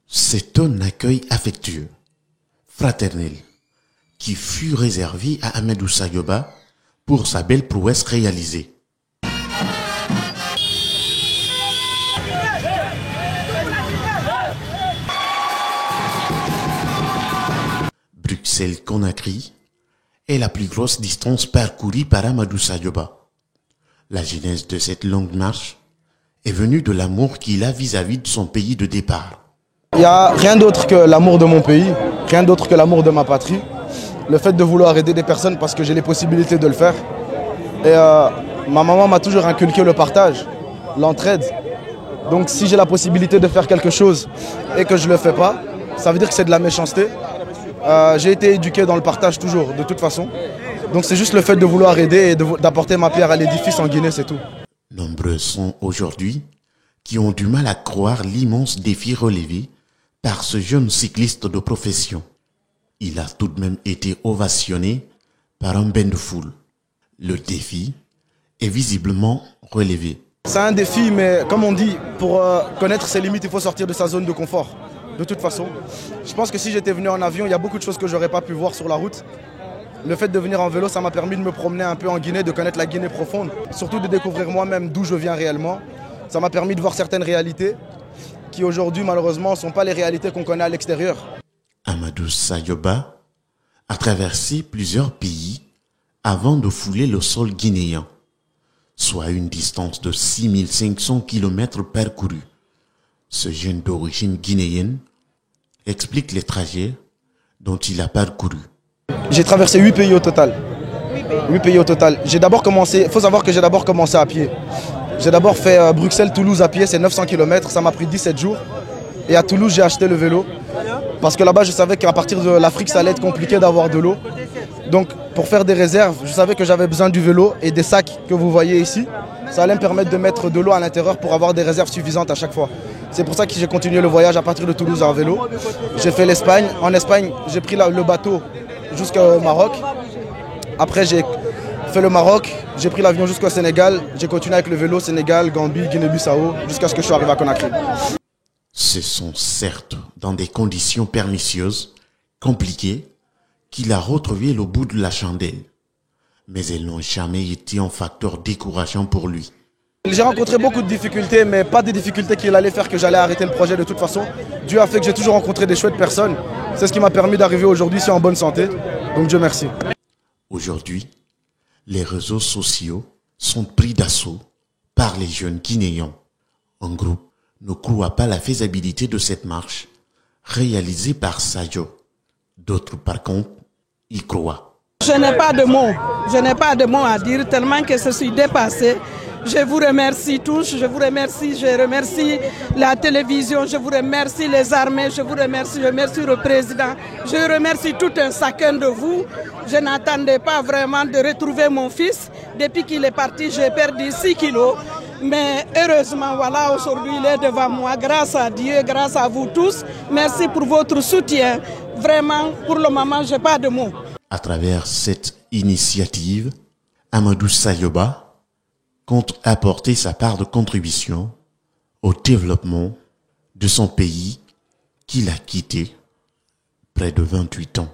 C'est un accueil affectueux, fraternel, qui fut réservé à Amadou Sayoba pour sa belle prouesse réalisée. Bruxelles-Conakry est la plus grosse distance parcourue par Amadou Sayoba. La genèse de cette longue marche est venue de l'amour qu'il a vis-à-vis de son pays de départ. Il n'y a rien d'autre que l'amour de mon pays, rien d'autre que l'amour de ma patrie. Le fait de vouloir aider des personnes parce que j'ai les possibilités de le faire. Et ma maman m'a toujours inculqué le partage, l'entraide. Donc si j'ai la possibilité de faire quelque chose et que je ne le fais pas, ça veut dire que c'est de la méchanceté. J'ai été éduqué dans le partage toujours, de toute façon. Donc c'est juste le fait de vouloir aider et d'apporter ma pierre à l'édifice en Guinée, c'est tout. Nombreux sont aujourd'hui qui ont du mal à croire l'immense défi relevé par ce jeune cycliste de profession. Il a tout de même été ovationné par un bain de foule. Le défi est visiblement relevé. C'est un défi, mais comme on dit, pour connaître ses limites, il faut sortir de sa zone de confort. De toute façon, je pense que si j'étais venu en avion, il y a beaucoup de choses que je n'aurais pas pu voir sur la route. Le fait de venir en vélo, ça m'a permis de me promener un peu en Guinée, de connaître la Guinée profonde, surtout de découvrir moi-même d'où je viens réellement. Ça m'a permis de voir certaines réalités qui aujourd'hui, malheureusement, ne sont pas les réalités qu'on connaît à l'extérieur. Amadou Sayoba a traversé plusieurs pays avant de fouler le sol guinéen, soit une distance de 6500 km parcourus. Ce jeune d'origine guinéenne explique les trajets dont il a parcouru. J'ai traversé 8 pays au total. 8 pays au total. Il faut savoir que j'ai d'abord commencé à pied. J'ai d'abord fait Bruxelles-Toulouse à pied, c'est 900 km, ça m'a pris 17 jours. Et à Toulouse, j'ai acheté le vélo. Parce que là-bas, je savais qu'à partir de l'Afrique, ça allait être compliqué d'avoir de l'eau. Donc, pour faire des réserves, je savais que j'avais besoin du vélo et des sacs que vous voyez ici. Ça allait me permettre de mettre de l'eau à l'intérieur pour avoir des réserves suffisantes à chaque fois. C'est pour ça que j'ai continué le voyage à partir de Toulouse en vélo. J'ai fait l'Espagne. En Espagne, j'ai pris le bateau jusqu'au Maroc. Après, j'ai fait le Maroc. J'ai pris l'avion jusqu'au Sénégal. J'ai continué avec le vélo Sénégal, Gambie, Guinée-Bissau, jusqu'à ce que je sois arrivé à Conakry. Ce sont certes dans des conditions pernicieuses, compliquées, qu'il a retrouvé le bout de la chandelle. Mais elles n'ont jamais été un facteur décourageant pour lui. J'ai rencontré beaucoup de difficultés, mais pas des difficultés qui allaient faire que j'allais arrêter le projet de toute façon. Dieu a fait que j'ai toujours rencontré des chouettes personnes. C'est ce qui m'a permis d'arriver aujourd'hui ici en bonne santé. Donc Dieu merci. Aujourd'hui, les réseaux sociaux sont pris d'assaut par les jeunes guinéens. Un groupe ne croit pas la faisabilité de cette marche réalisée par Sayo. D'autres, par contre, y croient. Je n'ai pas de mots à dire tellement que je suis dépassée. Je vous remercie tous, je remercie la télévision, je vous remercie les armées, je remercie le président, je remercie tout un chacun de vous. Je n'attendais pas vraiment de retrouver mon fils. Depuis qu'il est parti, j'ai perdu 6 kilos. Mais heureusement, voilà, aujourd'hui il est devant moi. Grâce à Dieu, grâce à vous tous. Merci pour votre soutien. Vraiment, pour le moment, je n'ai pas de mots. À travers cette initiative, Amadou Sayoba compte apporter sa part de contribution au développement de son pays qu'il a quitté près de 28 ans.